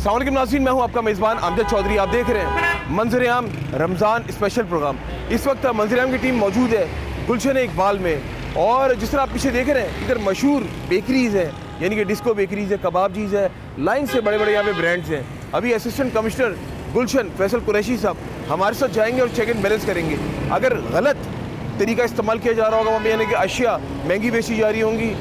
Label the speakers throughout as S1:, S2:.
S1: अस्सलाम वालेकुम नाज़रीन, मैं हूं आपका मेज़बान अमजद चौधरी। आप देख रहे हैं मंजर आम रमज़ान स्पेशल प्रोग्राम। इस वक्त मंजर आम की टीम मौजूद है गुलशन इकबाल में, और जिस तरह आप पीछे देख रहे हैं इधर मशहूर बेकरीज़ हैं, यानी कि डिस्को बेकरीज़ है, कबाब चीज़ है, लाइन से बड़े बड़े यहाँ पे ब्रांड्स हैं। अभी असिस्टेंट कमिश्नर गुलशन फैसल कुरैशी साहब हमारे साथ जाएंगे और चेक एंड बैलेंस करेंगे। अगर गलत तरीका इस्तेमाल किया जा रहा होगा वहाँ, यानी कि अशिया महंगी बेची जा रही होंगी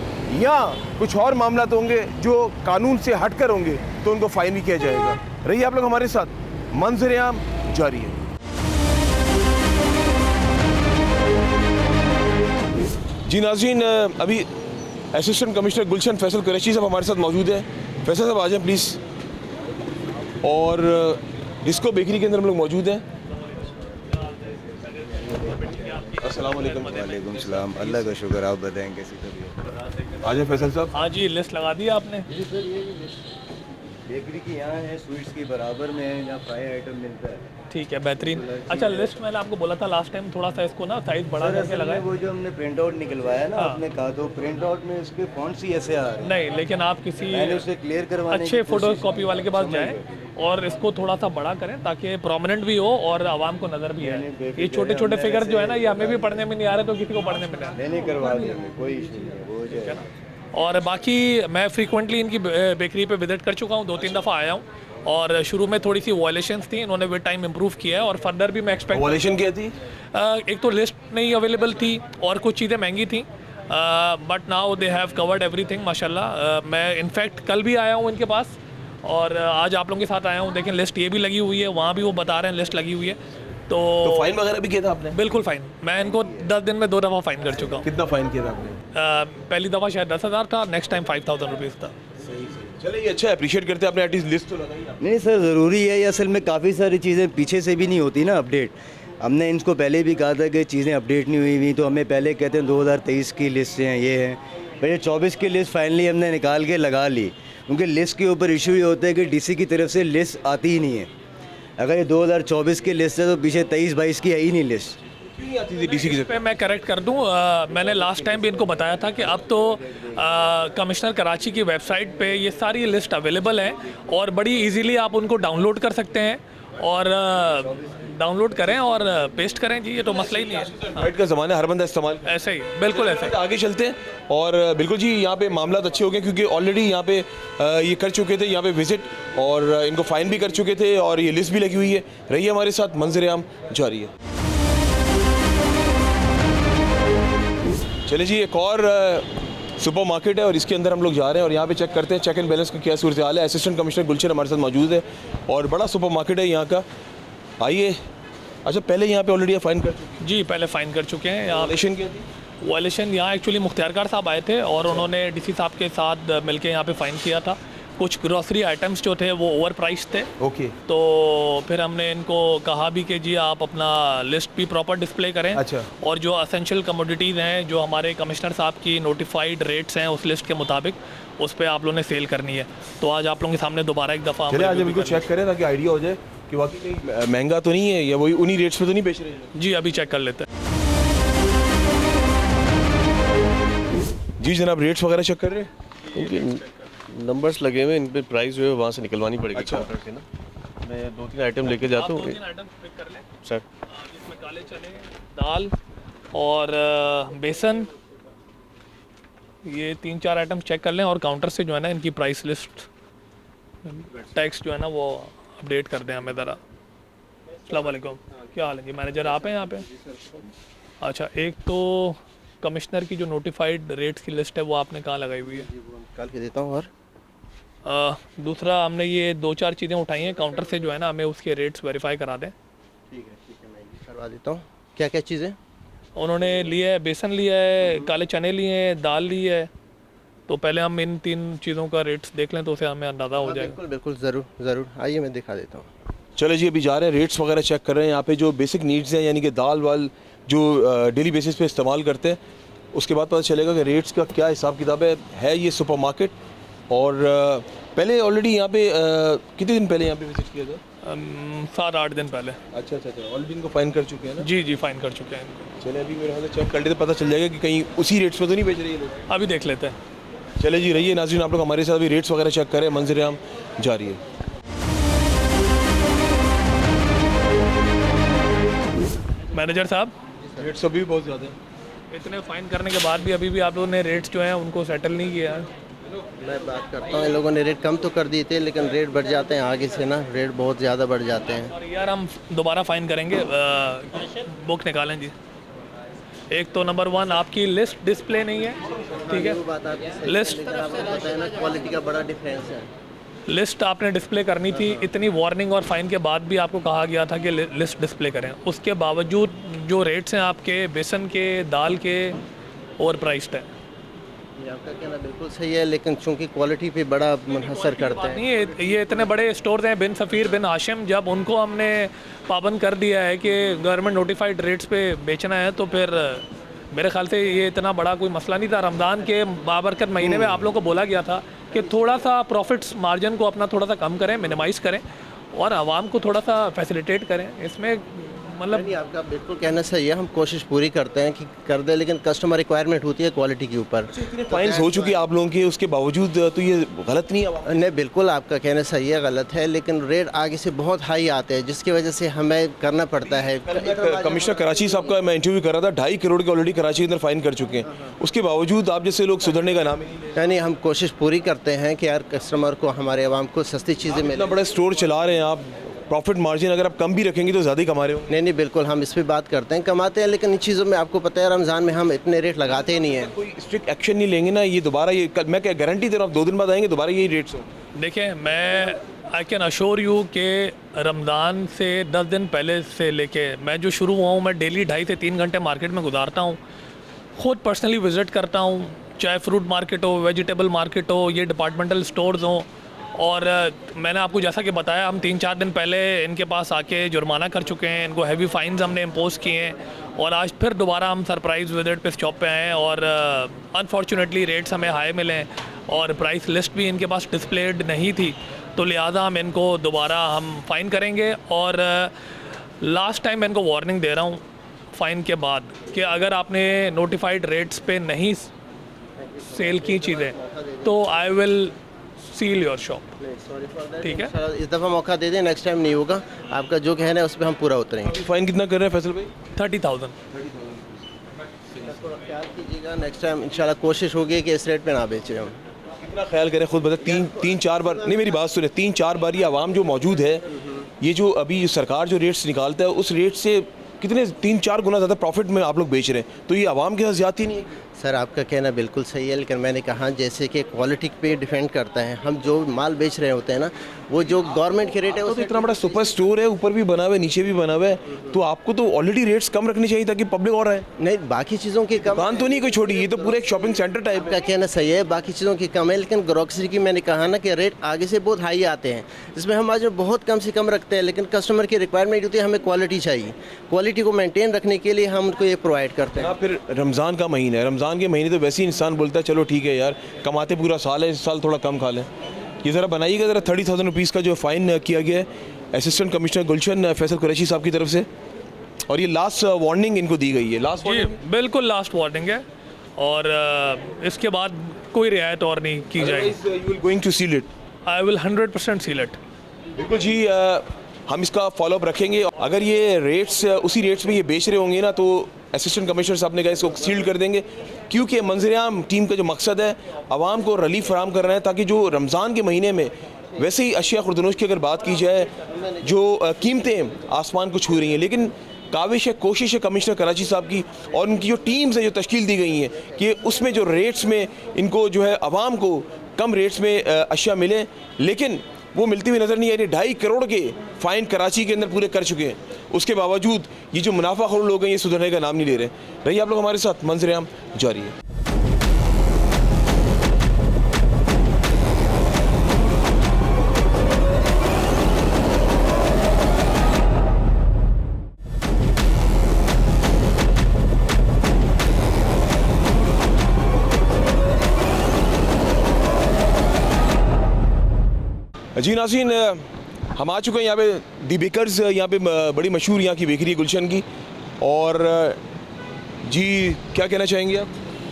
S1: या कुछ और मामला होंगे जो कानून से हटकर होंगे, तो उनको फ़ाइन भी किया जाएगा। रहिए आप लोग हमारे साथ, मंजर आम जारी है। जी नाज़रीन, अभी असिस्टेंट कमिश्नर गुलशन फैसल कुरैशी साहब हमारे साथ मौजूद है। फैसल साहब आ जाएं प्लीज़। और डिस्को बेकरी के अंदर हम लोग मौजूद हैं। अस्सलाम वालेकुम।
S2: वालेकुम सलाम। अल्लाह का शुक्र, आप बताएं कैसी तबीयत?
S1: आ जाए फैसल साहब।
S3: हाँ जी, लिस्ट लगा दी आपने?
S2: जी सर, ये बेकरी की यहाँ है, स्वीट्स की बराबर में है, यहाँ फ्राई आइटम मिलता है।
S3: ठीक है, बेहतरीन। अच्छा, लिस्ट मैंने आपको बोला था लास्ट टाइम, थोड़ा सा इसको ना साइज बड़ा करके लगाए।
S2: वो जो हमने प्रिंट आउट निकलवाया ना, आपने कहा तो प्रिंट आउट में इसके फॉन्ट्स ही ऐसे आ रहे हैं।
S3: नहीं, लेकिन आप किसी
S2: मैंने उसे क्लियर करवाने
S3: अच्छे
S2: की
S3: फोटो
S2: कोशिश
S3: कॉपी वाले के पास जाएं और इसको थोड़ा सा बड़ा करें ताकि प्रोमिनेंट भी हो और आवाम को नजर भी आए। ये छोटे छोटे फिगर्स जो है ना, ये हमें भी पढ़ने में नहीं आ रहे, तो किसी को पढ़ने में नहीं।
S2: नहीं करवा देंगे, कोई इशू नहीं है, वो जो है।
S3: और बाकी मैं फ्रीक्वेंटली इनकी बेकरी पे विजिट कर चुका हूँ, 2-3 दफ़ा आया हूँ। और शुरू में थोड़ी सी वायलेशंस थी, इन्होंने विद टाइम इम्प्रूव किया है और फर्दर भी मैं एक्सपेक्ट।
S1: वायलेशन क्या थी?
S3: एक तो लिस्ट नहीं अवेलेबल थी और कुछ चीज़ें महंगी थी, but now they have covered everything माशाल्लाह। मैं इनफैक्ट कल भी आया हूँ इनके पास और आज आप लोगों के साथ आया हूँ। देखें, लिस्ट ये भी लगी हुई है, वहाँ भी वो बता रहे हैं लिस्ट लगी हुई है। तो
S1: फाइन वगैरह भी किया था आपने?
S3: बिल्कुल फ़ाइन। मैं इनको 10 दिन में 2 दफ़ा फ़ाइन कर चुका हूँ।
S1: कितना फ़ाइन किया था आपने?
S3: पहली दफ़ा शायद 10,000 था, नेक्स्ट टाइम 5,000 रुपीज़ था।
S1: चलिए, ये अच्छा अप्रिशिएट करते हैं आपने, एटलीस्ट लिस्ट तो लगाई आपने।
S2: नहीं सर, ज़रूरी है ये। असल में काफ़ी सारी चीज़ें पीछे से भी नहीं होती ना अपडेट। हमने इनको पहले भी कहा था कि चीज़ें अपडेट नहीं हुई हुई, तो हमें पहले कहते हैं 2023 की लिस्ट हैं, ये हैं। पर ये 24 की लिस्ट फाइनली हमने निकाल के लगा ली, क्योंकि लिस्ट के ऊपर इशू ये होता है कि डीसी की तरफ से लिस्ट आती ही नहीं है। अगर ये 2024 की लिस्ट है तो पीछे 23-22 की है ही नहीं लिस्ट।
S1: नहीं आती थी डीसी की
S3: इस पे मैं करेक्ट कर दूं, मैंने लास्ट टाइम भी इनको बताया था कि अब तो कमिश्नर कराची की वेबसाइट पे ये सारी लिस्ट अवेलेबल है और बड़ी इजीली आप उनको डाउनलोड कर सकते हैं और डाउनलोड करें और पेस्ट करें। जी, ये तो मसला ही नहीं है।
S1: राइट का ज़माना, हर बंदा इस्तेमाल।
S3: ऐसे ही, बिल्कुल ऐसे ही।
S1: आगे चलते हैं और बिल्कुल जी, यहाँ पे मामला अच्छे हो गए क्योंकि ऑलरेडी यहाँ पे ये कर चुके थे, यहाँ पे विजिट, और इनको फ़ाइन भी कर चुके थे और ये लिस्ट भी लगी हुई है। रहिए हमारे साथ, मंजर आम जारी है। चलिए जी, एक और सुपर मार्केट है और इसके अंदर हम लोग जा रहे हैं और यहाँ पे चेक करते हैं चेक एंड बैलेंस का क्या सूरत हाल है। असिस्टेंट कमिश्नर गुलशन हमारे साथ मौजूद है और बड़ा सुपर मार्केट है यहाँ का। आइए। अच्छा, पहले यहाँ पे ऑलरेडी फ़ाइन कर चुके?
S3: जी, पहले फ़ाइन कर चुके हैं। यहाँ
S1: वायलेशन क्या थी?
S3: वायलेशन यहाँ एक्चुअली मुख्तियार साहब आए थे और उन्होंने डीसी साहब के साथ मिलके यहाँ पे फ़ाइन किया था। कुछ ग्रॉसरी आइटम्स जो थे वो ओवर प्राइस थे।
S1: ओके।
S3: तो फिर हमने इनको कहा भी कि जी आप अपना लिस्ट भी प्रॉपर डिस्प्ले करें।
S1: अच्छा।
S3: और जो असेंशियल कमोडिटीज़ हैं, जो हमारे कमिश्नर साहब की नोटिफाइड रेट्स हैं उस लिस्ट के मुताबिक, उस पर आप लोगों ने सेल करनी है। तो आज आप लोगों के सामने दोबारा एक दफ़ा
S1: चलिए आज बिल्कुल चेक करें ताकि आइडिया हो जाए कि वाकई महंगा तो नहीं है या वही उन्हीं रेट्स पे तो नहीं बेच रहे हैं।
S3: जी, अभी चेक कर लेते हैं।
S1: जी जनाब, रेट्स वगैरह चेक कर रहे हैं?
S4: नंबर्स लगे हुए, इन पे प्राइस जो है वहाँ से निकलवानी पड़ेगी।
S1: अच्छा।
S4: काउंटर से ना मैं 2-3 आइटम लेके जाता हूँ।
S3: 2-3 आइटम पिक कर लें
S4: सर,
S3: जिसमें काले चने, दाल और बेसन, ये 3-4 आइटम चेक कर लें और काउंटर से जो है ना इनकी प्राइस लिस्ट टैक्स जो है ना वो अपडेट कर दें हमें ज़रा। अस्सलाम वालेकुम, क्या हाल है जी? मैनेजर आप हैं यहाँ पे? अच्छा, एक तो कमिश्नर की जो नोटिफाइड रेट्स की लिस्ट है वो आपने कहाँ लगाई हुई है?
S2: निकाल के देता हूँ। और
S3: दूसरा, हमने ये 2-4 चीज़ें उठाई हैं काउंटर से, जो है ना हमें उसके रेट्स वेरीफाई करा दें।
S2: ठीक है, मैं ये करवा देता हूँ। क्या क्या चीज़ें
S3: उन्होंने लिया है? बेसन लिया है, काले चने लिए हैं, दाल ली है। तो पहले हम इन 3 चीज़ों का रेट्स देख लें तो उसे हमें अंदाज़ा हो जाएगा।
S2: बिल्कुल बिल्कुल, ज़रूर आइए, मैं दिखा देता हूँ।
S1: चलो जी, अभी जा रहे हैं, रेट्स वगैरह चेक कर रहे हैं। यहाँ पे जो बेसिक नीड्स हैं, यानी कि दाल वाल जो डेली बेसिस पे इस्तेमाल करते हैं, उसके बाद पता चलेगा कि रेट्स का क्या हिसाब किताब है। ये सुपर मार्केट और पहले ऑलरेडी यहाँ पे कितने दिन पहले यहाँ पे विजिट किया था?
S3: 7-8 दिन पहले।
S1: अच्छा, ऑलरेडी इनको फाइन कर चुके हैं ना?
S3: जी, फ़ाइन कर चुके हैं इनको।
S1: चले, अभी मेरे ख्याल से चेक कर लेते, पता चल जाएगा कि कहीं उसी रेट्स पे तो नहीं बेच रही है लोग।
S3: अभी देख लेते हैं।
S1: चले जी, रहिए नाज़रीन, आप लोग हमारे साथ भी रेट्स वगैरह चेक करें। मंजर आम जारी है।
S3: मैनेजर साहब,
S1: रेट्स अभी भी बहुत ज़्यादा है।
S3: इतने फाइन करने के बाद भी अभी भी आप लोगों ने रेट्स जो हैं उनको सेटल नहीं किया है।
S5: मैं बात करता हूँ, इन लोगों ने रेट कम तो कर दिए थे, लेकिन रेट बढ़ जाते हैं आगे से ना, रेट बहुत ज़्यादा बढ़ जाते हैं।
S3: और यार हम दोबारा फाइन करेंगे। बुक निकालें जी। एक तो नंबर 1 आपकी लिस्ट डिस्प्ले नहीं है, ठीक है।
S5: वो बात आपकी सही है,
S3: लिस्ट
S5: लेकिन आपको पता है ना, क्वालिटी का बड़ा डिफरेंस है।
S3: लिस्ट आपने डिस्प्ले करनी थी, इतनी वार्निंग और फाइन के बाद भी आपको कहा गया था कि लिस्ट डिस्प्ले करें। उसके बावजूद जो रेट्स हैं आपके बेसन के, दाल के, ओवर प्राइस्ड है।
S5: ये आपका कहना बिल्कुल सही है, लेकिन चूंकि क्वालिटी पे बड़ा मुनहसर करता है।
S3: नहीं, ये इतने बड़े स्टोर्स हैं, बिन सफ़ीर, बिन हाशिम, जब उनको हमने पाबंद कर दिया है कि गवर्नमेंट नोटिफाइड रेट्स पे बेचना है, तो फिर मेरे ख्याल से ये इतना बड़ा कोई मसला नहीं था। रमज़ान के बाबरकत महीने में आप लोगों को बोला गया था कि थोड़ा सा प्रॉफिट्स मार्जिन को अपना थोड़ा सा कम करें, मिनिमाइज़ करें और आवाम को थोड़ा सा फैसिलिटेट करें। इसमें मतलब
S5: नहीं, आपका बिल्कुल कहना सही है, हम कोशिश पूरी करते हैं कि कर दे, लेकिन कस्टमर रिक्वायरमेंट होती है क्वालिटी के ऊपर।
S1: फाइन्स हो चुकी है आप लोगों की, उसके बावजूद तो ये गलत नहीं है।
S5: नहीं, बिल्कुल आपका कहना सही है, गलत है, लेकिन रेट आगे से बहुत हाई आते हैं, जिसकी वजह से हमें करना पड़ता है।
S1: कमिश्नर कराची साहब का मैं इंटरव्यू कर रहा था, 2.5 करोड़ के ऑलरेडी कराची के अंदर फाइन कर चुके हैं। उसके बावजूद आप जैसे लोग सुधरने का नाम ही नहीं लेते।
S5: यानी हम कोशिश पूरी करते हैं कि यार कस्टमर को, हमारे आवाम को सस्ती चीज़ें मिलें।
S1: इतना बड़ा स्टोर चला रहे हैं आप, प्रॉफिट मार्जिन अगर आप कम भी रखेंगे तो ज़्यादा ही कमा रहे हो।
S5: नहीं, बिल्कुल हम इस पे बात करते हैं, कमाते हैं, लेकिन इन चीज़ों में आपको पता है रमज़ान में हम इतने रेट लगाते ही नहीं हैं।
S1: कोई स्ट्रिक्ट एक्शन नहीं लेंगे ना, ये दोबारा ये मैं क्या गारंटी दे रहा हूँ, 2 दिन बाद आएंगे दोबारा यही रेट्स हो।
S3: देखिए, मैं आई कैन अश्योर यू कि रमज़ान से 10 दिन पहले से लेके मैं जो शुरू हुआ हूँ, मैं डेली 2.5 से 3 घंटे मार्केट में गुजारता हूँ। ख़ुद पर्सनली विज़िट करता हूँ, चाहे फ्रूट मार्केट हो, वेजिटेबल मार्केट हो, ये डिपार्टमेंटल स्टोर्स हों। और मैंने आपको जैसा कि बताया, हम 3-4 दिन पहले इनके पास आके जुर्माना कर चुके हैं, इनको हैवी फाइन्स हमने इम्पोज किए हैं और आज फिर दोबारा हम सरप्राइज़ विजिट पे शॉप पे आए हैं और अनफॉर्चुनेटली रेट्स हमें हाई मिले और प्राइस लिस्ट भी इनके पास डिस्प्लेड नहीं थी, तो लिहाजा हम इनको दोबारा हम फ़ाइन करेंगे। और लास्ट टाइम मैं इनको वार्निंग दे रहा हूँ फ़ाइन के बाद कि अगर आपने नोटिफाइड रेट्स पे नहीं सेल की चीज़ें तो I will seal your shop. ठीक है,
S5: इस दफ़ा मौका दे दें, नेक्स्ट टाइम नहीं होगा। आपका जो कहना है उस पर हम पूरा उतरेंगे।
S1: फाइन कितना कर रहे हैं फैसल भाई?
S3: 30,000।
S5: थोड़ा ख्याल कीजिएगा, नेक्स्ट टाइम इंशाल्लाह कोशिश होगी कि इस रेट पे ना बेचें हम।
S1: कितना ख्याल करें खुद बता। 3-4 बार नहीं, मेरी बात सुने, 3-4 बार ये आवाम जो मौजूद है, ये जो अभी सरकार जो रेट्स निकालता है उस रेट से कितने 3-4 गुना ज़्यादा प्रॉफिट में आप लोग बेच रहे हैं, तो ये आवाम के साथ ज़्यादती नहीं है?
S5: सर, आपका कहना बिल्कुल सही है, लेकिन मैंने कहा जैसे कि क्वालिटी पे डिपेंड करता है। हम जो माल बेच रहे होते हैं ना, वो जो गवर्नमेंट के रेट है
S1: तो
S5: उससे
S1: इतना बड़ा सुपर स्टोर है, ऊपर भी बना हुआ है, नीचे भी बना हुआ है, तो आपको तो ऑलरेडी रेट्स कम रखनी चाहिए ताकि पब्लिक और आए।
S5: नहीं, बाकी चीज़ों की कम
S1: दुकान तो नहीं कोई छोटी, ये तो पूरा एक शॉपिंग सेंटर टाइप
S5: का कहना सही है, बाकी चीज़ों की कम है, लेकिन ग्रोसरी की मैंने कहा ना कि रेट आगे से बहुत हाई आते हैं, जिसमें हम आज बहुत कम से कम रखते हैं, लेकिन कस्टमर की रिक्वायरमेंट होती है, हमें क्वालिटी चाहिए। क्वालिटी को मेंटेन रखने के लिए हम उनको ये प्रोवाइड करते हैं।
S1: फिर रमज़ान का महीना है, रमज़ान के महीने तो वैसे ही इंसान बोलता है चलो ठीक है यार, कमाते पूरा साल है, इस साल थोड़ा कम खा लें। ये ज़रा बनाइएगा ज़रा 30,000 रुपीज़ का जो फ़ाइन किया गया है असिस्टेंट कमिश्नर गुलशन फैसल कुरैशी साहब की तरफ से, और ये लास्ट वार्निंग इनको दी गई है। लास्ट
S3: जी बिल्कुल लास्ट वार्निंग है और इसके बाद कोई रियायत और नहीं की जाएगी।
S1: You will going to seal it?
S3: I will 100% seal it.
S1: बिल्कुल जी, हम इसका फॉलोअप रखेंगे। अगर ये रेट्स उसी रेट्स में ये बेच रहे होंगे ना, तो असिस्टेंट कमिश्नर साहब ने कहा इसको सील कर देंगे, क्योंकि मंजर-ए-आम टीम का जो मकसद है आवाम को रिलीफ फराहम करना है, ताकि जो रमज़ान के महीने में वैसे ही अशिया खुर्दनोश की अगर बात की जाए, जो कीमतें आसमान को छू रही हैं, लेकिन काविश है, कोशिश है कमिश्नर कराची साहब की और उनकी जो टीम्स हैं जो तश्कील दी गई हैं कि उसमें जो रेट्स में इनको जो है आवाम को कम रेट्स में अशिया मिले, लेकिन वो मिलती हुई नज़र नहीं आ रही। 2.5 करोड़ के फ़ाइन कराची के अंदर पूरे कर चुके हैं, उसके बावजूद ये जो मुनाफाखोर लोग हैं ये सुधरने का नाम नहीं ले रहे। रहिए आप लोग हमारे साथ, मंजर-ए-आम जारी है। जी नाज़रीन, हम आ चुके हैं यहाँ पे दी बेकर्स, यहाँ पे बड़ी मशहूर यहाँ की बेकरी है गुलशन की। और जी क्या कहना चाहेंगे आप?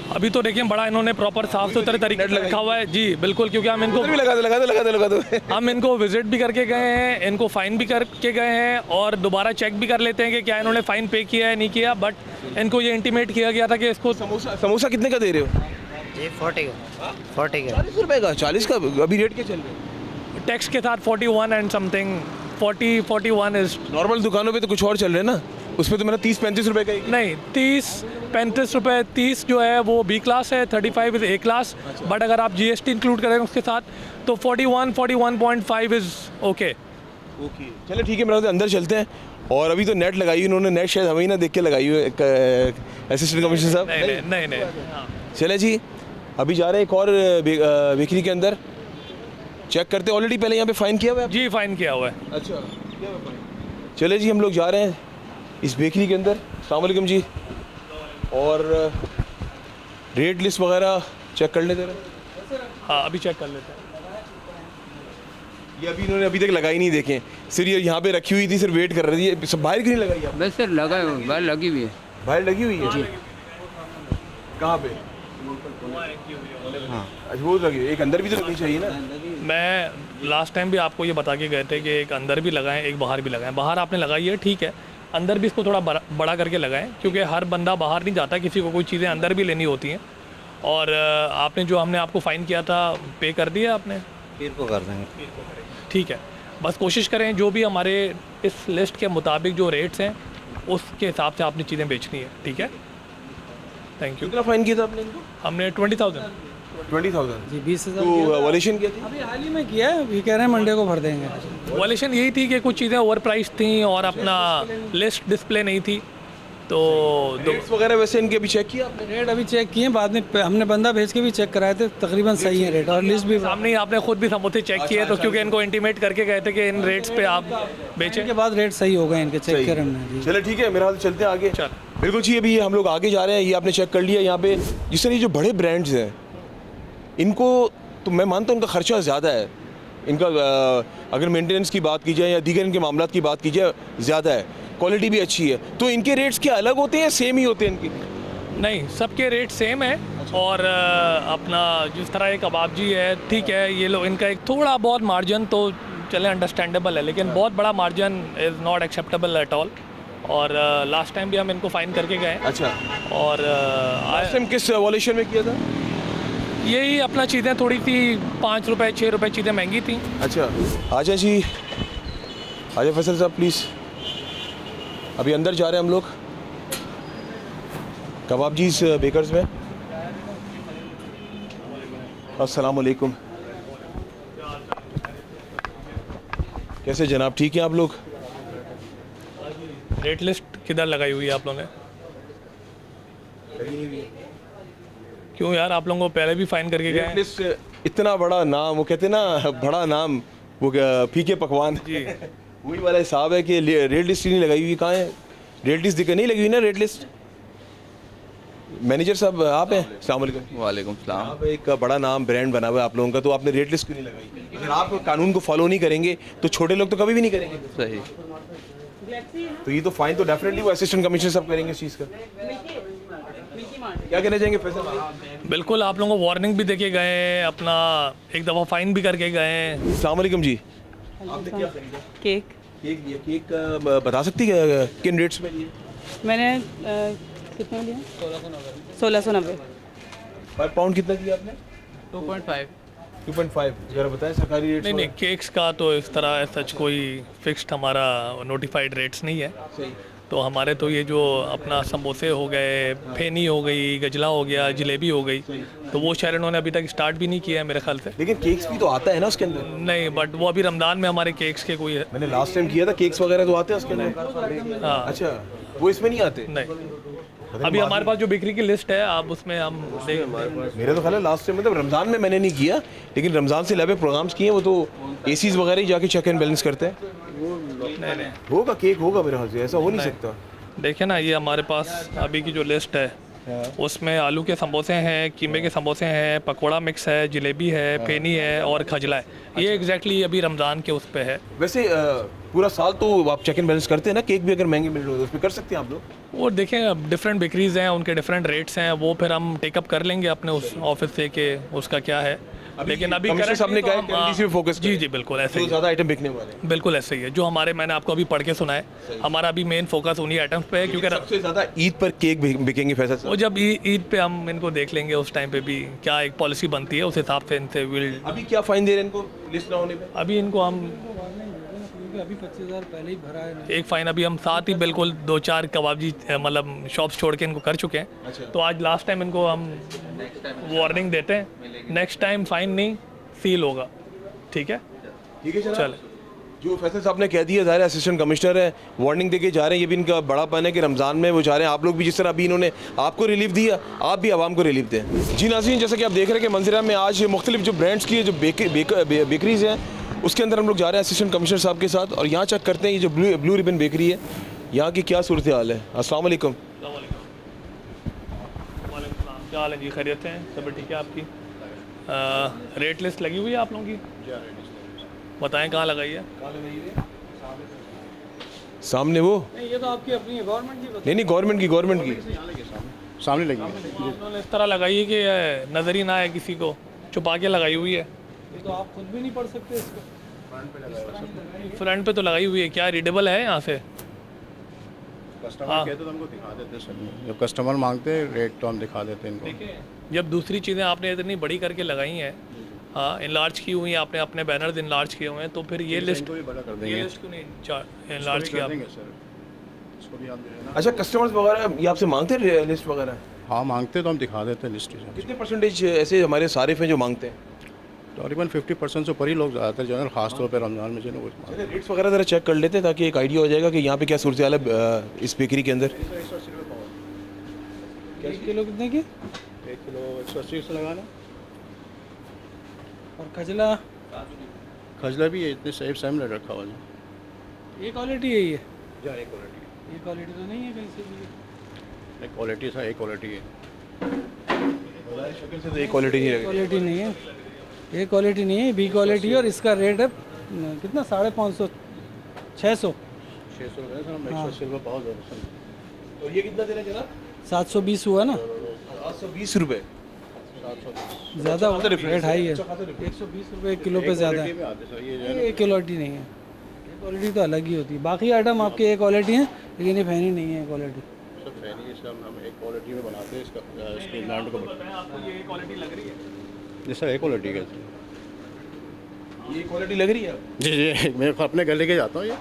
S3: अभी तो देखिए बड़ा इन्होंने प्रॉपर साफ सुथरे तरीके से रखा हुआ है जी, बिल्कुल, क्योंकि हम इनको
S1: भी लगा दो
S3: हम इनको विजिट भी करके गए हैं, इनको फ़ाइन भी करके गए हैं और दोबारा चेक भी कर लेते हैं कि क्या इन्होंने फ़ाइन पे किया है नहीं किया, बट इनको ये इंटीमेट किया गया था कि इसको
S1: समोसा कितने का दे रहे हो?
S6: जी 40 का
S1: 40 का 40 का अभी रेट क्या चल रहा है?
S3: टैक्स के साथ 41 एंड समथिंग 41 इज
S1: नॉर्मल दुकानों पे तो कुछ और चल रहे हैं ना, उसमें तो मेरा 30-35 रुपए का ही।
S3: नहीं, 30-35 रुपए, 30 जो है वो बी क्लास है, 35 इज़ ए क्लास, बट अगर आप GST इंक्लूड करें उसके साथ तो 41-41.5 इज़ ओके।
S1: चलो ठीक है, मेरा तो अंदर चलते हैं। और अभी तो नेट लगाई इन्होंने, नेट शायद हमें ही ना देख के लगाई हुई असिस्टेंट कमिश्नर साहब।
S3: नहीं। हाँ।
S1: चले जी, अभी जा रहे हैं एक और बेकरी के अंदर, चेक करते हैं। ऑलरेडी पहले यहाँ पे फाइन किया हुआ है?
S3: जी फाइन किया हुआ है।
S1: अच्छा, चले जी हम लोग जा रहे हैं इस बेकरी के अंदर। अस्सलाम वालेकुम जी। और रेट लिस्ट वगैरह चेक कर लेते रहे।
S3: हाँ अभी चेक कर लेते हैं।
S1: ये अभी इन्होंने अभी तक लगाई नहीं, देखें सिर्फ ये यहाँ पे रखी हुई थी, सिर्फ वेट कर रही है। सब बाहर क्यों नहीं लगाई आप?
S6: बस सर लगा बाहर लगी हुई है।
S1: बाहर लगी हुई है जी? कहाँ पे? हाँ अच्छा, वो लगी, एक अंदर भी तो लगनी चाहिए ना।
S3: मैं लास्ट टाइम भी आपको ये बता के गए थे कि एक अंदर भी लगाएं एक बाहर भी लगाएं। बाहर आपने लगाई है ठीक है, अंदर भी इसको थोड़ा बड़ा करके लगाएं, क्योंकि हर बंदा बाहर नहीं जाता, किसी को कोई चीज़ें अंदर भी लेनी होती हैं। और आपने जो हमने आपको फ़ाइन किया था पे कर दिया आपने?
S2: फिर को कर देंगे।
S3: ठीक है, बस कोशिश करें जो भी हमारे इस लिस्ट के मुताबिक जो रेट्स हैं उसके हिसाब से आपने चीज़ें बेचनी है, ठीक है? Thank you.
S1: कितना फाइन किया था आपने इनको?
S3: हमने 20,000
S1: जी
S7: 20,000
S1: तो वॉल्यूशन किया थी?
S7: अभी हाल ही में किया है, अभी कह रहे हैं मंडे को भर देंगे।
S3: वॉल्यूशन यही थी कि कुछ चीज़ें ओवर प्राइस थी और अपना लिस्ट डिस्प्ले नहीं थी, तो
S1: रेट्स वगैरह वैसे इनके अभी चेक किया आपने?
S7: रेट अभी चेक किए, बाद में हमने बंदा भेज के भी चेक कराए थे, तकरीबन सही है रेट और लिस्ट भी।
S3: सामने ही आपने खुद भी समोसे चेक किए, तो क्योंकि इनको इंटीमेट करके गए थे कि इन रेट्स पे आप बेचें।
S7: के बाद रेट सही हो गए इनके, चेक किया हमने।
S1: चलो ठीक है, मेरा हाल चलते हैं आगे।
S3: चल
S1: बिल्कुल जी, अभी हम लोग आगे जा रहे हैं। ये आपने चेक कर लिया यहाँ पे, जिस तरह ये जो बड़े ब्रांड्स हैं इनको तो मैं मानता हूँ उनका खर्चा ज़्यादा है। इनका अगर मेंटेनेंस की बात की जाए या दीगर इनके मामलात की बात की जाए ज़्यादा है, क्वालिटी भी अच्छी है। तो इनके रेट्स क्या अलग होते हैं, सेम ही होते हैं इनके?
S3: नहीं, सबके रेट सेम है। और अपना जिस तरह एक कबाब जी है ठीक है, ये लोग इनका एक थोड़ा बहुत मार्जिन तो चले अंडरस्टैंडेबल है, लेकिन बहुत बड़ा margin is not acceptable at all. और लास्ट टाइम भी हम इनको फ़ाइन करके गए।
S1: अच्छा,
S3: और
S1: लास्ट टाइम किस वॉल्यूशन में किया था?
S3: यही अपना चीज़ें थोड़ी सी 5 रुपये 6 रुपये चीज़ें महंगी थी।
S1: अच्छा, आजा जी, आजा फैसल साहब प्लीज़। अभी अंदर जा रहे हैं हम लोग कबाब जी इस बेकर्स में। अस्सलाम वालेकुम, कैसे जनाब, ठीक हैं आप लोग?
S3: रेट लिस्ट किधर लगाई हुई है आप लोगों ने? क्यों यार, आप लोगों को पहले भी फाइन करके गए हैं।
S1: लिस्ट इतना बड़ा नाम, वो कहते हैं ना बड़ा नाम, वो फीके पकवान
S3: जी
S1: वही वाला हिसाब है कि रेट लिस्ट ही नहीं लगाई हुई। कहाँ है रेट लिस्ट? दिक्कत नहीं लगी हुई ना रेट लिस्ट। मैनेजर साहब आप हैं? अस्सलाम वालेकुम।
S8: वालेकुम सलाम।
S1: आप एक बड़ा नाम ब्रांड बना हुआ है आप लोगों का, तो आपने रेट लिस्ट क्यों नहीं लगाई? अगर आप कानून को फॉलो नहीं करेंगे तो छोटे लोग तो कभी भी नहीं करेंगे।
S8: सही।
S1: तो ये तो फाइन तो डेफिनेटली वो असिस्टेंट कमिश्नर साहब करेंगे इस चीज़ का। क्या कहना चाहेंगे फैसल भाई?
S3: बिल्कुल, आप लोगों को वार्निंग भी देके गए हैं, अपना एक दफ़ा फ़ाइन भी करके गए हैं।
S1: अस्सलाम वालेकुम जी। आपने क्या खरीदा?
S9: केक
S1: केक दिया। केक बता सकती है किन रेट्स में लिए?
S9: मैंने कितना लिया? 1690।
S1: पर पाउंड कितना दिया आपने?
S6: 2.5।
S1: 2.5। जरा बताएं सरकारी रेट्स।
S3: नहीं, केक्स का तो इस तरह सच कोई फिक्स्ड हमारा नोटिफाइड रेट्स नहीं है।
S1: सही।
S3: तो हमारे तो ये जो अपना समोसे हो गए, फेनी हो गई, गजला हो गया, जलेबी हो गई, तो वो शायद इन्होंने अभी तक स्टार्ट भी नहीं किया है मेरे ख्याल से।
S1: लेकिन केक्स भी तो आता है ना उसके अंदर?
S3: नहीं, बट वो अभी रमज़ान में हमारे केक्स के कोई है।
S1: मैंने लास्ट टाइम किया था, केक्स वगैरह तो आते हैं उसके अंदर।
S3: हाँ
S1: अच्छा, वो इसमें नहीं आते?
S3: नहीं, अभी हमारे पास जो बिक्री की लिस्ट है आप उसमें हम
S1: मेरा तो ख्याल है लास्ट टाइम मतलब रमज़ान में मैंने नहीं किया, लेकिन रमज़ान से लबे प्रोग्राम्स किए, वो तो एसीज वगैरह ही जाके चेक एंड बैलेंस करते हैं।
S3: नहीं
S1: होगा केक होगा मेरे ख्याल से, ऐसा हो नहीं सकता।
S3: देखिए ना, ये हमारे पास अभी की जो लिस्ट है उसमें आलू के समोसे हैं, कीमे के समोसे हैं, पकोड़ा मिक्स है, जलेबी है, फेनी है और खजला है। ये एग्जैक्टली अभी रमज़ान के उस पे है।
S1: वैसे पूरा साल तो आप चेक एंड बैलेंस करते हैं ना, केक भी अगर महंगे मिल रहे हो तो उस पर कर सकते हैं आप लोग?
S3: वो देखें डिफरेंट बेकरीज़ हैं, उनके डिफरेंट रेट्स हैं, वो फिर हम टेकअप कर लेंगे अपने उस ऑफिस से कि उसका क्या है। लेकिन अभी
S1: कमिश्नर साहब ने
S3: currently
S1: कहा
S3: तो
S1: है
S3: हम-
S1: कि इसी पे फोकस
S3: जी जी बिल्कुल ऐसे
S1: तो
S3: ही है।
S1: ज़्यादा आइटम बिकने वाले हैं।
S3: बिल्कुल ऐसे ही है। जो हमारे मैंने आपको अभी पढ़ के सुना है, हमारा अभी मेन फोकस उन्हीं आइटम्स पे है क्योंकि
S1: सबसे ज़्यादा ईद पर केक बिकेंगे फैसल साहब।
S3: वो जब ईद पे हम इनको देख लेंगे उस टाइम पे भी क्या एक पॉलिसी बनती है, उस हिसाब से इनसे विल
S1: अभी क्या फाइन दे रहे हैं इनको लिस्ट ना होने पे?
S3: अभी इनको हम
S7: क्योंकि अभी 25,000 पहले ही भरा है।
S3: एक फ़ाइन अभी हम साथ ही बिल्कुल 2-4 कबाबजी मतलब शॉप्स छोड़ के इनको कर चुके हैं। तो आज लास्ट टाइम इनको हम वार्निंग देते हैं, नेक्स्ट टाइम फ़ाइन नहीं सील होगा। ठीक है
S1: ठीक है
S3: चल।
S1: जो फैसल साहब ने कह दिया, ज़ाहिर असिस्टेंट कमिश्नर है, वार्निंग देके जा रहे हैं। ये भी इनका बड़ापन है कि रमज़ान में वो चाह रहे हैं आप लोग भी जिस तरह अभी इन्होंने आपको रिलीफ दिया, आप भी आवाम को रिलीफ दें। जी नाज़रीन, जैसा कि आप देख रहे हैं कि मंज़िरा में आज मुख्तलिफ जो ब्रांड्स की जो बेकरीज़ हैं उसके अंदर हम लोग जा रहे हैं असिस्टेंट कमिश्नर साहब के साथ और यहाँ चेक करते हैं ये जो ब्लू रिबन बेकरी है यहाँ की क्या सूरत हाल है। अस्सलाम वालेकुम।
S3: क्या हाल है जी? खैरियत हैं? सब ठीक है आपकी? रेट लिस्ट लगी हुई है आप लोगों की? बताएं कहाँ लगाई है?
S1: सामने वो
S7: नहीं, ये तो आपकी अपनी है, गवर्नमेंट की
S1: नहीं गवर्नमेंट की
S8: सामने लगी है।
S3: उन्होंने इस तरह लगाई है कि नज़र ही ना आए किसी को, छुपा के लगाई हुई है।
S7: ये तो आप खुद भी नहीं पढ़ सकते इसको।
S3: फ्रंट पे तो लगाई हुई है, क्या रीडेबल है यहाँ से?
S8: कस्टमर कहते तो हमको दिखा देते सर, जब कस्टमर मांगते हैं रेट तो हम दिखा देते हैं इनको।
S3: जब दूसरी चीज़ें आपने इतनी बड़ी करके लगाई हैं, हाँ इनलार्ज की हुई हैं आपने, अपने बैनर्स इनलार्ज किए हुए हैं, तो फिर ये लिस्ट
S8: इनको भी बड़ा कर
S3: ये
S8: देंगे,
S3: लिस्ट क्यों नहीं इनलार्ज किया?
S8: कर देंगे सर, इसको भी हम दे देना।
S1: अच्छा, कस्टमर्स वगैरह ये आपसे मांगते हैं लिस्ट वगैरह?
S8: हाँ मांगते तो हम दिखा देते हैं लिस्ट।
S1: कितने परसेंटेज ऐसे हमारे सारिफ हैं जो मांगते हैं?
S8: तकरीबन 50% से ऊपर ही लोग ज़्यादातर जो है ना, खासतौर पर रमज़ान में जो है ना, वो
S1: चलिए रेट्स वगैरह ज़रा चेक कर लेते हैं ताकि एक आइडिया हो जाएगा कि यहाँ पे क्या सूरत हाल है इस बेकरी के अंदर।
S7: 1 किलो कितने की?
S8: 1 किलो 180 से लगाना।
S7: और खजला
S8: खजला भी है, इतने सेम रेट रखा हुआ है।
S7: ये क्वालिटी है ये?
S8: या एक क्वालिटी,
S7: ये क्वालिटी तो नहीं है कहीं से भी।
S8: एक क्वालिटी था, एक क्वालिटी है।
S1: शक्ल से तो एक क्वालिटी नहीं लगी।
S7: क्वालिटी नहीं है, ये क्वालिटी नहीं है, बी क्वालिटी है। और इसका रेट है कितना? 550 600
S8: 600 रुपये सर, हम 180 रुपये पाव दे रहे हैं।
S1: और ये कितना दे रहे हैं जनाब?
S7: 720 हुआ ना,
S1: 820 रुपये।
S7: ज़्यादा होगा, रेट हाई है। 120 रुपये किलो पे ज़्यादा है।
S8: में आते सर ये जो है
S7: ये क्वालिटी नहीं है, ये क्वालिटी तो अलग ही होती है। बाकी आइटम आपके ये क्वालिटी है, लेकिन ये फैनी नहीं है क्वालिटी।
S8: सब फैनी, इसका हम एक क्वालिटी में बनाते हैं इसकी ब्रांड को।
S3: आपको ये क्वालिटी लग रही है?
S8: जी सर, एक क्वालिटी का।
S1: ये क्वालिटी लग रही है?
S8: जी जी, मैं अपने घर लेके जाता हूँ ये।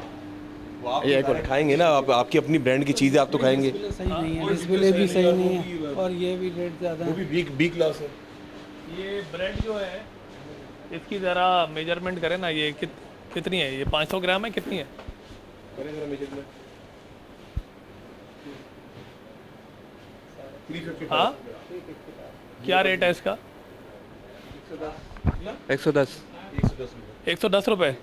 S1: ये खाएंगे ना आप, आपकी अपनी ब्रांड की चीज़ें आप तो खाएंगे।
S7: सही नहीं है, डिस्प्ले भी सही नहीं है, और ये भी रेट ज़्यादा
S1: वो
S7: है।
S1: भी बी क्लास है।
S3: ये ब्रेड जो है इसकी ज़रा मेजरमेंट करें ना, ये कितनी है? ये 500 ग्राम है, कितनी है? हाँ क्या रेट है इसका?
S4: 110।
S3: 110 रुपये।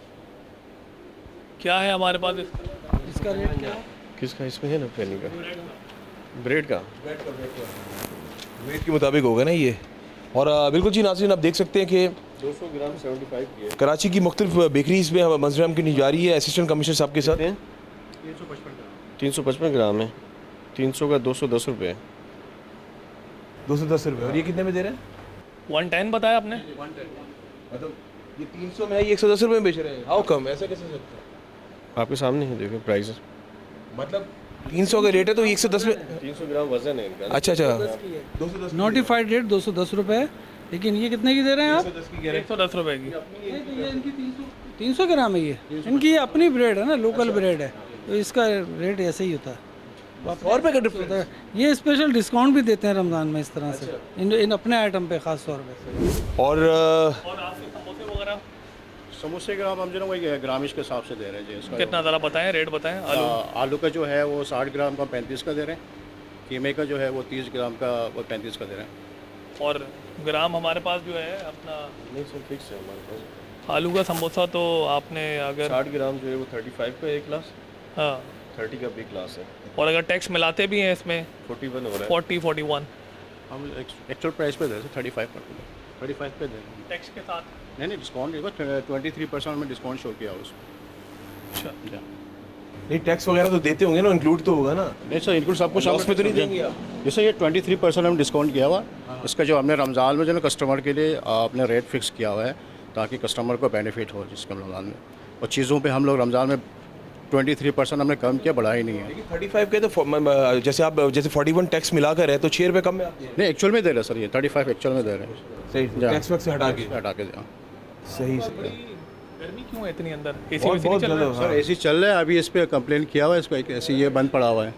S3: क्या है हमारे पास
S7: इसका रेट क्या है?
S4: किसका? इसमें है ना फैनी का, ब्रेड का।
S1: वेट के मुताबिक होगा ना ये। और बिल्कुल जी नाज़रीन, आप देख सकते हैं कि
S4: 200 ग्राम 75 की है।
S1: कराची की मुख्तलिफ बेकरीज में मंजर की नहीं जा रही है असिस्टेंट कमिश्नर साहब के साथ।
S4: 355 ग्राम है, 300 का 210 रुपये है।
S1: 210 रुपये। और ये कितने में दे रहे हैं?
S3: 110 बताया आपने?
S1: मतलब ये 300 में है, ये 110 रुपये में बेच रहे हैं। How come? ऐसा कैसे सकता है?
S4: आपके सामने है, देखो प्राइस।
S1: मतलब 300 का रेट है तो 110 में।
S4: 300 ग्राम वजन है इनका।
S1: अच्छा अच्छा, 210
S7: नोटिफाइड रेट 210 रुपये है, लेकिन ये कितने की दे रहे हैं आप?
S3: 110 रुपये की।
S7: नहीं, तो ये इनकी 300 ग्राम है ये। इनकी ये अपनी ब्रेड है ना, लोकल ब्रेड है, तो इसका रेट ऐसे ही होता है।
S1: 100 रुपये का डिफरेंस
S7: होता है। ये स्पेशल डिस्काउंट भी देते हैं रमज़ान में इस तरह से, इन अपने आइटम पे ख़ास तौर पे।
S1: और
S3: आपके समोसे वगैरह
S8: समोसे का हम जो है वो ग्रामिश के हिसाब से दे रहे हैं जी। इसका
S3: कितना ज़रा बताएं, रेट बताएं।
S8: आलू का जो है वो 60 ग्राम का 35 का दे रहे हैं। कीमे का जो है वो 30 ग्राम का वो 35 का दे रहे हैं।
S3: और ग्राम हमारे पास जो है अपना
S4: नहीं सर, फिक्स है हमारे पास।
S3: आलू का समोसा तो आपने अगर
S4: 60 ग्राम जो है वो 35 का 1 ग्लास।
S3: हाँ
S4: 30 का बी क्लास है,
S3: और अगर टैक्स मिलाते भी हैं इसमें
S4: 41 हो रहा है।
S3: 40 41
S8: हम एक्चुअल प्राइस पे दे रहे थे 35 पर किलो, 35 पे दे रहे हैं।
S3: टैक्स के साथ।
S8: नहीं डिस्काउंट देगा, 23% में डिस्काउंट शो किया उसमें।
S3: अच्छा,
S1: नहीं टैक्स वगैरह तो देते होंगे ना, इंक्लूड तो होगा ना।
S8: नहीं सर, इनको सब कुछ
S1: लॉस में तो नहीं देंगे आप?
S8: जैसे ये 23% हम डिस्काउंट किया हुआ, इसका जो हमने रमज़ान में जो ना कस्टमर के लिए आपने रेट फिक्स किया हुआ है ताकि कस्टमर को बेनिफिट हो जिसके रमज़ान में, और चीज़ों पे हम लोग रमज़ान में 23% हमने कम किया, बढ़ा ही नहीं है।
S1: 35 के तो जैसे आप जैसे 41 टैक्स मिलाकर है तो 6 रुपये कम में आप
S8: नहीं एक्चुअल में दे रहे हैं सर, ये 35 एक्चुअल में दे रहे हैं।
S1: सही, टैक्स वैक्स से हटा के
S8: हाँ।
S1: सही।
S3: गर्मी क्यों है इतनी अंदर? एसी
S1: बहुत
S3: वेसी नहीं चल रहा?
S1: ज़्यादा।
S8: सर एसी चल रहा है, अभी इस पर कंप्लेन किया हुआ है, इसको ऐसे ये बंद पड़ा हुआ है।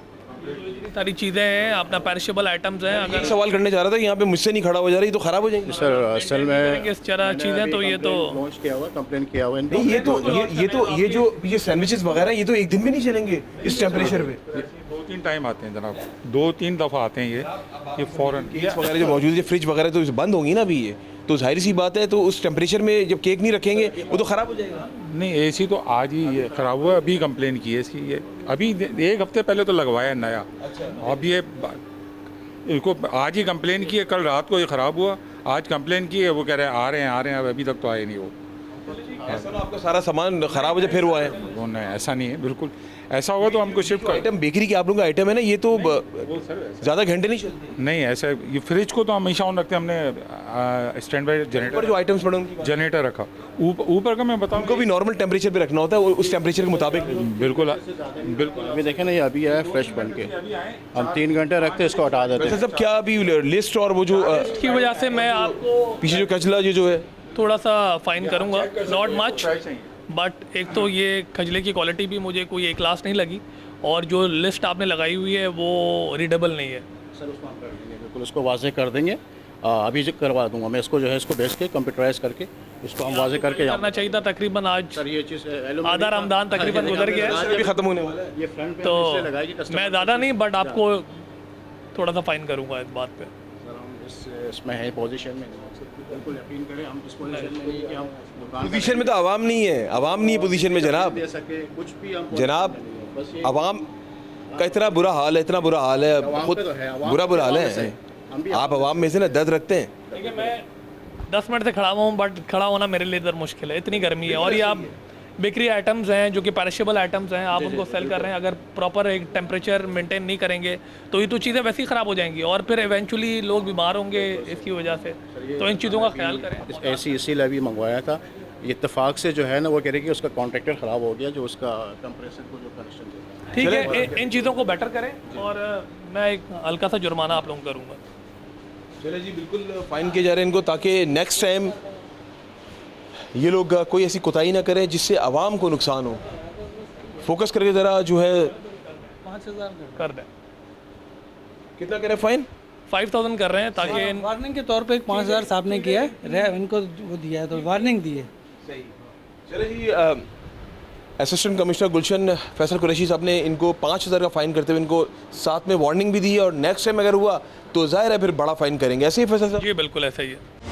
S3: इतनी सारी चीज़ें हैं, अपना पेरिशेबल आइटम्स हैं,
S1: एक
S3: अगर
S1: सवाल करने जा रहा था कि यहाँ पे मुझसे नहीं खड़ा हो जा रही तो खराब हो जाएंगी।
S8: सर असल में
S3: करेंगे इस तरह चीज़ें तो ये तो
S8: लॉन्च किया हुआ, कंप्लेन किया हुआ है।
S1: नहीं ये जो ये सैंडविचेस वगैरह ये तो एक दिन में नहीं चलेंगे इस टेम्परेचर पे।
S10: 2-3 टाइम आते हैं जनाब, 2-3 दफ़ा आते हैं ये फ़ौरन।
S1: केक्स वगैरह जो मौजूद है, फ्रिज वगैरह तो बंद होंगी ना अभी, ये तो जाहिर सी बात है, तो उस टेम्परेचर में जब केक नहीं रखेंगे वो तो ख़राब हो जाएगा।
S10: नहीं एसी तो आज ही ये ख़राब हुआ, अभी कंप्लेन की है इसकी, ये अभी 1 हफ्ते पहले तो लगवाया है नया। अब ये इनको आज ही कंप्लेन की है, कल रात को ये ख़राब हुआ, आज कंप्लेन की है, वो कह रहे हैं आ रहे हैं, अभी तक तो आए नहीं वो।
S1: ऐसा ना आपका सारा सामान ख़राब हो जाए फिर वो आए।
S10: वो नहीं, ऐसा नहीं है, बिल्कुल ऐसा होगा तो हमको शिफ्ट कर।
S1: आइटम बेकरी के आप लोगों का आइटम है ना, ये तो ज़्यादा घंटे नहीं चलते।
S10: नहीं ऐसा, ये फ्रिज को तो हमेशा ऑन रखते हैं, हमने स्टैंड बाई
S1: ऊपर
S10: जनरेटर
S1: जो आइटम्स पड़े उनकी
S10: जनरेटर रखा, ऊपर का मैं बताऊँ
S1: उनको भी नॉर्मल टेम्परेचर पे रखना होता है, उस टेम्परेचर के मुताबिक।
S10: बिल्कुल बिल्कुल।
S8: अभी देखें ना, ये अभी आया फ्रेश बन के, हम 3 घंटे रखते हैं, इसको हटा देते
S1: वैसे
S8: हैं।
S1: सब क्या अभी लिस्ट और वो जो
S3: की वजह से मैं आपको
S1: पीछे जो कचला जो है
S3: थोड़ा सा फाइन करूँगा, नॉट मच, बट एक तो ये खजले की क्वालिटी भी मुझे कोई एक क्लास नहीं लगी, और जो लिस्ट आपने लगाई हुई है वो रीडेबल नहीं है।
S8: सर उसको हम कर देंगे, बिल्कुल उसको वाजे कर देंगे, अभी जो करवा दूंगा मैं इसको, जो है इसको बेच के कंप्यूटराइज करके इसको हम वाजे करके
S3: करना चाहिए था। तकरीबन आज
S8: सर ये चीज़
S3: आधा रमज़ान तकरीबन गुजर गया है,
S1: अभी खत्म होने वाला है।
S8: ये फ्रंट पे
S3: तो
S8: हम इसलिए लगाएंगे customer
S3: मैं ज़्यादा नहीं, बट आपको थोड़ा सा फाइन करूँगा इस बात पे।
S8: सर हम इसमें है पोजीशन में, बिल्कुल यकीन करें, हम इस पोजीशन में नहीं कि हम दुकान
S1: पोजीशन में तो आवाम नहीं है, आवाम नहीं है पोजीशन में जनाब।
S8: दे सके कुछ भी हम
S1: जनाब
S8: बस ये
S1: आवाम का इतना बुरा हाल है, इतना बुरा हाल है,
S8: अवाम
S1: खुद
S8: पे तो है, अवाम
S1: बुरा
S8: पे
S1: हाल
S8: अवाम से
S1: है।
S8: हम भी
S1: आप आवाम में से ना दर्द रखते हैं।
S3: देखिए मैं 10 मिनट से खड़ा हुआ हूँ, बट खड़ा होना मेरे लिए इधर मुश्किल है, इतनी गर्मी है। और ये आप बेकरी आइटम्स हैं जो कि पेरिशेबल आइटम्स हैं, आप उनको सेल कर रहे हैं, अगर प्रॉपर एक टेम्परेचर मेंटेन नहीं करेंगे तो ये तो चीज़ें वैसे ही ख़राब हो जाएंगी, और फिर इवेंचुअली लोग बीमार होंगे इसकी वजह से। तो इन चीज़ों का ख्याल करें।
S8: ऐसी इसीलिए अभी मंगवाया था, ये इत्तेफाक से जो है ना, वो कह रहे कि उसका कॉन्ट्रैक्टर ख़राब हो गया जो उसका कंप्रेसर को जो कनेक्शन देता है।
S3: ठीक है, इन चीज़ों को बेटर करें, और मैं एक हल्का सा जुर्माना आप लोगों को करूँगा।
S1: चले जी, बिल्कुल फाइन किए जा रहे हैं इनको, ताकि नेक्स्ट टाइम ये लोग कोई ऐसी कोताही ना करें जिससे आवाम को नुकसान हो। फोकस करके ज़रा जो है
S3: 5000 कर दें,
S1: कितना करें फाइन?
S3: 5000 कर रहे हैं, ताकि
S7: वार्निंग के तौर पे एक 5000 साहब ने किया है, इनको वो दिया है तो वार्निंग दी है।
S1: चले जी, असिस्टेंट कमिश्नर गुलशन फैसल कुरैशी साहब ने इनको 5000 का फ़ाइन करते हुए इनको साथ में वार्निंग भी दी है, और नेक्स्ट टाइम अगर हुआ तो ज़ाहिर है फिर बड़ा फ़ाइन करेंगे। ऐसे ही फैसल साहब?
S3: जी बिल्कुल ऐसा ही है।